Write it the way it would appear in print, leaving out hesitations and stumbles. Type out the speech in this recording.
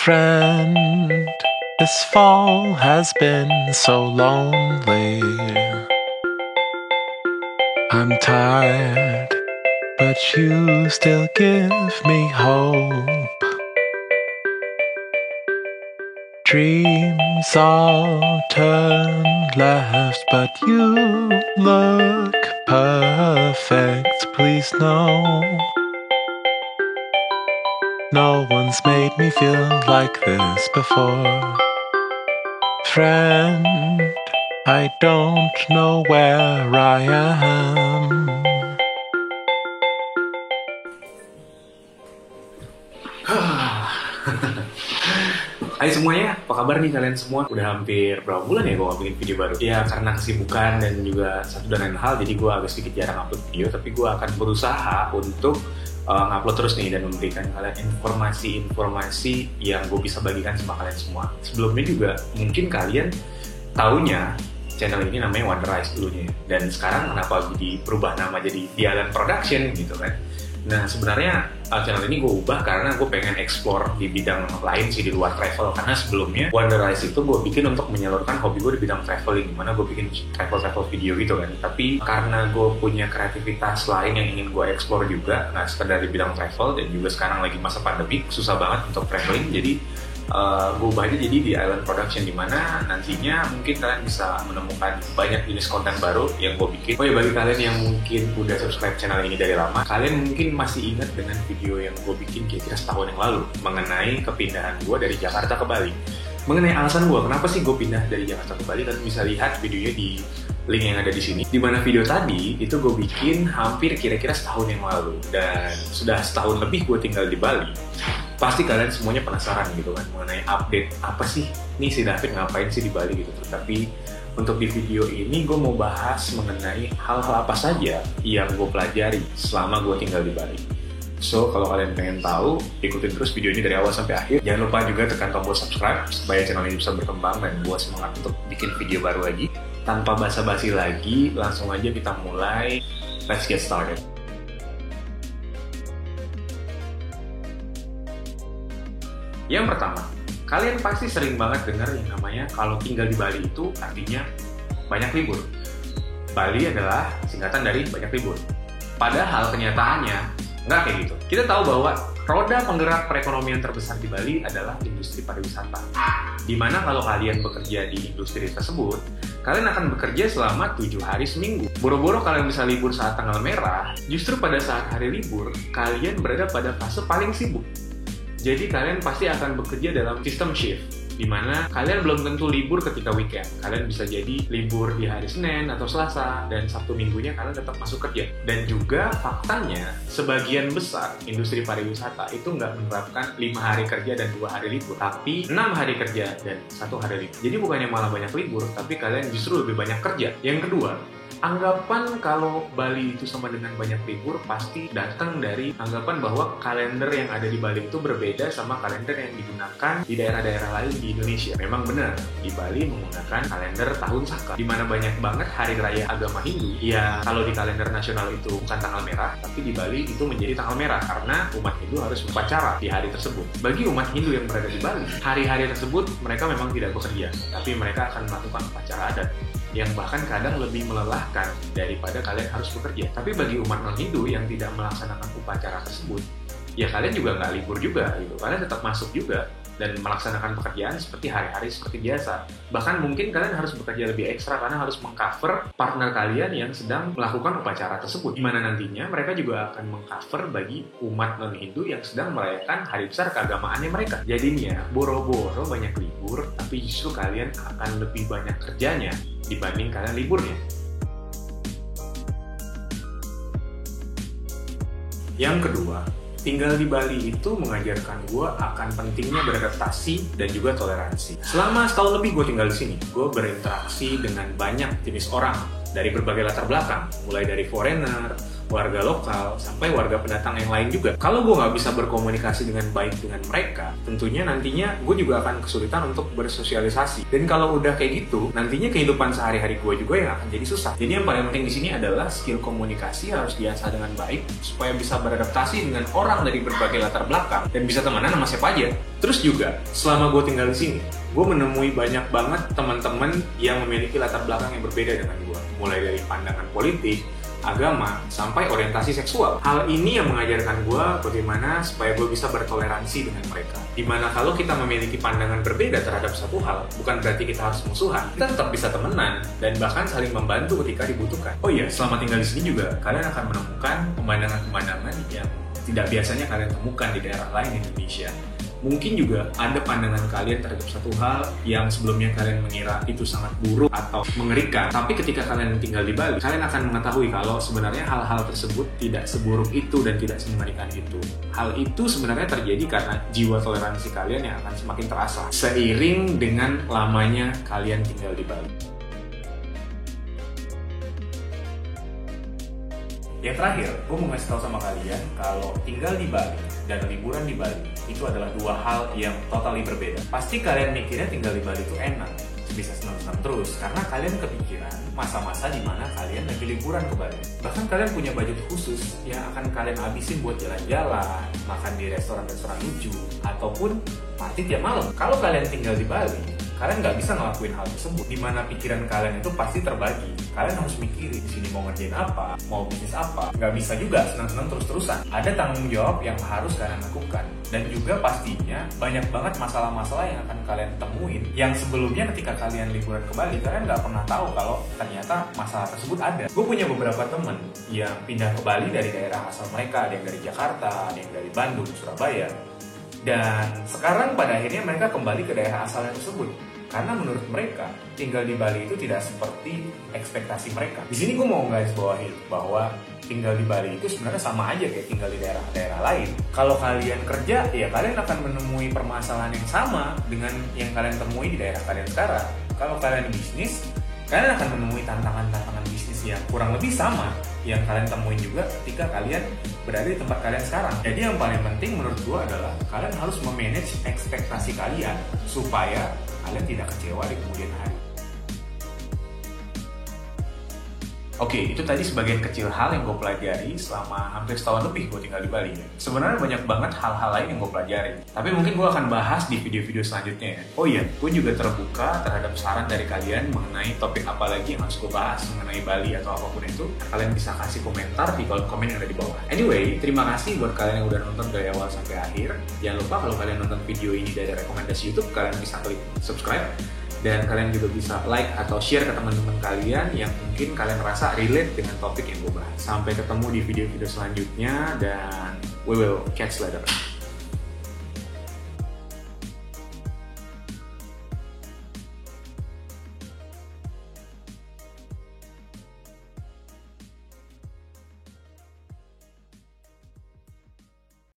Friend, this fall has been so lonely. I'm tired, but you still give me hope. Dreams all turn left, but you look perfect. Please know, no one's made me feel like this before. Friend, I don't know where I am. Hai semuanya, apa kabar nih kalian semua? Udah hampir berapa bulan ya gue gak bikin video baru? Ya karena kesibukan dan juga satu dan lain hal, jadi gue agak sedikit jarang upload video. Tapi gue akan berusaha untuk ngupload terus nih dan memberikan kalian informasi-informasi yang gue bisa bagikan sama kalian semua. Sebelumnya juga mungkin kalian taunya channel ini namanya Wonderize dulunya. Dan sekarang kenapa berubah nama jadi The Island Production gitu kan? Nah sebenarnya channel ini gue ubah karena gue pengen explore di bidang lain sih di luar travel. Karena sebelumnya Wonderize itu gue bikin untuk menyalurkan hobi gue di bidang traveling, dimana gue bikin travel video gitu kan. Tapi karena gue punya kreativitas lain yang ingin gue explore juga, nggak sekedar di bidang travel, dan juga sekarang lagi masa pandemi susah banget untuk traveling, jadi gue ubah aja jadi The Island Production, dimana nantinya mungkin kalian bisa menemukan banyak jenis konten baru yang gue bikin. Oh ya, bagi kalian yang mungkin udah subscribe channel ini dari lama, kalian mungkin masih ingat dengan video yang gue bikin kira-kira setahun yang lalu mengenai kepindahan gue dari Jakarta ke Bali. Mengenai alasan gue kenapa sih gue pindah dari Jakarta ke Bali, kalian bisa lihat videonya di link yang ada di sini. Dimana video tadi itu gue bikin hampir kira-kira setahun yang lalu, dan sudah setahun lebih gue tinggal di Bali. Pasti kalian semuanya penasaran gitu kan mengenai update apa sih nih si David ngapain sih di Bali gitu. Tapi untuk di video ini gue mau bahas mengenai hal-hal apa saja yang gue pelajari selama gue tinggal di Bali. So kalau kalian pengen tahu, ikutin terus video ini dari awal sampai akhir. Jangan lupa juga tekan tombol subscribe supaya channel ini bisa berkembang dan buat semangat untuk bikin video baru lagi. Tanpa basa-basi lagi, langsung aja kita mulai. Let's get started. Yang pertama, kalian pasti sering banget dengar yang namanya kalau tinggal di Bali itu artinya banyak libur. Bali adalah singkatan dari banyak libur. Padahal kenyataannya nggak kayak gitu. Kita tahu bahwa roda penggerak perekonomian terbesar di Bali adalah industri pariwisata. Dimana kalau kalian bekerja di industri tersebut, kalian akan bekerja selama 7 hari seminggu. Boro-boro kalian bisa libur saat tanggal merah, justru pada saat hari libur, kalian berada pada fase paling sibuk. Jadi kalian pasti akan bekerja dalam sistem shift, di mana kalian belum tentu libur ketika weekend. Kalian bisa jadi libur di hari Senin atau Selasa, dan Sabtu Minggunya kalian tetap masuk kerja. Dan juga faktanya, sebagian besar industri pariwisata itu nggak menerapkan 5 hari kerja dan 2 hari libur, tapi 6 hari kerja dan 1 hari libur. Jadi bukannya malah banyak libur, tapi kalian justru lebih banyak kerja. Yang kedua, anggapan kalau Bali itu sama dengan banyak libur pasti datang dari anggapan bahwa kalender yang ada di Bali itu berbeda sama kalender yang digunakan di daerah-daerah lain di Indonesia. Memang benar, di Bali menggunakan kalender tahun Saka, di mana banyak banget hari raya agama Hindu. Ya, kalau di kalender nasional itu bukan tanggal merah, tapi di Bali itu menjadi tanggal merah karena umat Hindu harus upacara di hari tersebut. Bagi umat Hindu yang berada di Bali, hari-hari tersebut mereka memang tidak bekerja, tapi mereka akan melakukan upacara adat yang bahkan kadang lebih melelahkan daripada kalian harus bekerja. Tapi bagi umat non-Hindu yang tidak melaksanakan upacara tersebut, ya kalian juga nggak libur juga gitu. Kalian tetap masuk juga dan melaksanakan pekerjaan seperti hari-hari seperti biasa. Bahkan mungkin kalian harus bekerja lebih ekstra karena harus mengcover partner kalian yang sedang melakukan upacara tersebut. Dimana nantinya mereka juga akan mengcover bagi umat non-Hindu yang sedang merayakan hari besar keagamaannya mereka. Jadinya boro-boro banyak libur, tapi justru kalian akan lebih banyak kerjanya dibanding kalian liburnya. Yang kedua, tinggal di Bali itu mengajarkan gue akan pentingnya beradaptasi dan juga toleransi. Selama setahun lebih gue tinggal di sini, gue berinteraksi dengan banyak jenis orang dari berbagai latar belakang, mulai dari foreigner, warga lokal, sampai warga pendatang yang lain juga. Kalau gue nggak bisa berkomunikasi dengan baik dengan mereka, tentunya nantinya gue juga akan kesulitan untuk bersosialisasi. Dan kalau udah kayak gitu, nantinya kehidupan sehari-hari gue juga yang akan jadi susah. Jadi yang paling penting di sini adalah skill komunikasi harus diasah dengan baik, supaya bisa beradaptasi dengan orang dari berbagai latar belakang, dan bisa temenan sama siapa aja. Terus juga, selama gue tinggal di sini, gue menemui banyak banget teman-teman yang memiliki latar belakang yang berbeda dengan gue. Mulai dari pandangan politik, agama, sampai orientasi seksual. Hal ini yang mengajarkan gue bagaimana supaya gue bisa bertoleransi dengan mereka. Dimana kalau kita memiliki pandangan berbeda terhadap satu hal, bukan berarti kita harus musuhan. Kita tetap bisa temenan, dan bahkan saling membantu ketika dibutuhkan. Oh iya, selama tinggal di sini juga, kalian akan menemukan pemandangan-pemandangan yang tidak biasanya kalian temukan di daerah lain di Indonesia. Mungkin juga ada pandangan kalian terhadap satu hal yang sebelumnya kalian mengira itu sangat buruk atau mengerikan. Tapi ketika kalian tinggal di Bali, kalian akan mengetahui kalau sebenarnya hal-hal tersebut tidak seburuk itu dan tidak semengerikan itu. Hal itu sebenarnya terjadi karena jiwa toleransi kalian yang akan semakin terasa seiring dengan lamanya kalian tinggal di Bali. Yang terakhir, gue mau ngasih tahu sama kalian kalau tinggal di Bali dan liburan di Bali itu adalah dua hal yang totally berbeda. Pasti kalian mikirnya tinggal di Bali itu enak, bisa senang-senang terus, karena kalian kepikiran masa-masa di mana kalian lagi liburan ke Bali. Bahkan kalian punya budget khusus yang akan kalian habisin buat jalan-jalan, makan di restoran-restoran lucu, ataupun party tiap malam. Kalau kalian tinggal di Bali, kalian nggak bisa ngelakuin hal tersebut, dimana pikiran kalian itu pasti terbagi. Kalian harus mikirin di sini mau ngerjain apa, mau bisnis apa. Nggak bisa juga senang-senang terus-terusan. Ada tanggung jawab yang harus kalian lakukan. Dan juga pastinya banyak banget masalah-masalah yang akan kalian temuin, yang sebelumnya ketika kalian liburan ke Bali, kalian nggak pernah tahu kalau ternyata masalah tersebut ada. Gue punya beberapa temen yang pindah ke Bali dari daerah asal mereka, ada yang dari Jakarta, ada yang dari Bandung, Surabaya. Dan sekarang pada akhirnya mereka kembali ke daerah asalnya tersebut. Karena menurut mereka, tinggal di Bali itu tidak seperti ekspektasi mereka. Di sini gue mau garis bawahi bahwa tinggal di Bali itu sebenarnya sama aja kayak tinggal di daerah-daerah lain. Kalau kalian kerja, ya kalian akan menemui permasalahan yang sama dengan yang kalian temui di daerah kalian sekarang. Kalau kalian bisnis, kalian akan menemui tantangan-tantangan bisnis yang kurang lebih sama yang kalian temuin juga ketika kalian berada di tempat kalian sekarang. Jadi yang paling penting menurut gue adalah kalian harus memanage ekspektasi kalian supaya kalian tidak kecewa di kemudian hari. Oke, itu tadi sebagian kecil hal yang gue pelajari selama hampir setahun lebih gue tinggal di Bali. Sebenarnya banyak banget hal-hal lain yang gue pelajari, tapi mungkin gue akan bahas di video-video selanjutnya ya. Oh iya, gue juga terbuka terhadap saran dari kalian mengenai topik apa lagi yang harus gue bahas mengenai Bali atau apapun itu. Kalian bisa kasih komentar di kolom komen yang ada di bawah. Anyway, terima kasih buat kalian yang udah nonton dari awal sampai akhir. Jangan lupa kalau kalian nonton video ini dari rekomendasi YouTube, kalian bisa klik subscribe. Dan kalian juga bisa like atau share ke teman-teman kalian yang mungkin kalian rasa relate dengan topik yang gue bahas. Sampai ketemu di video-video selanjutnya dan we will catch you later.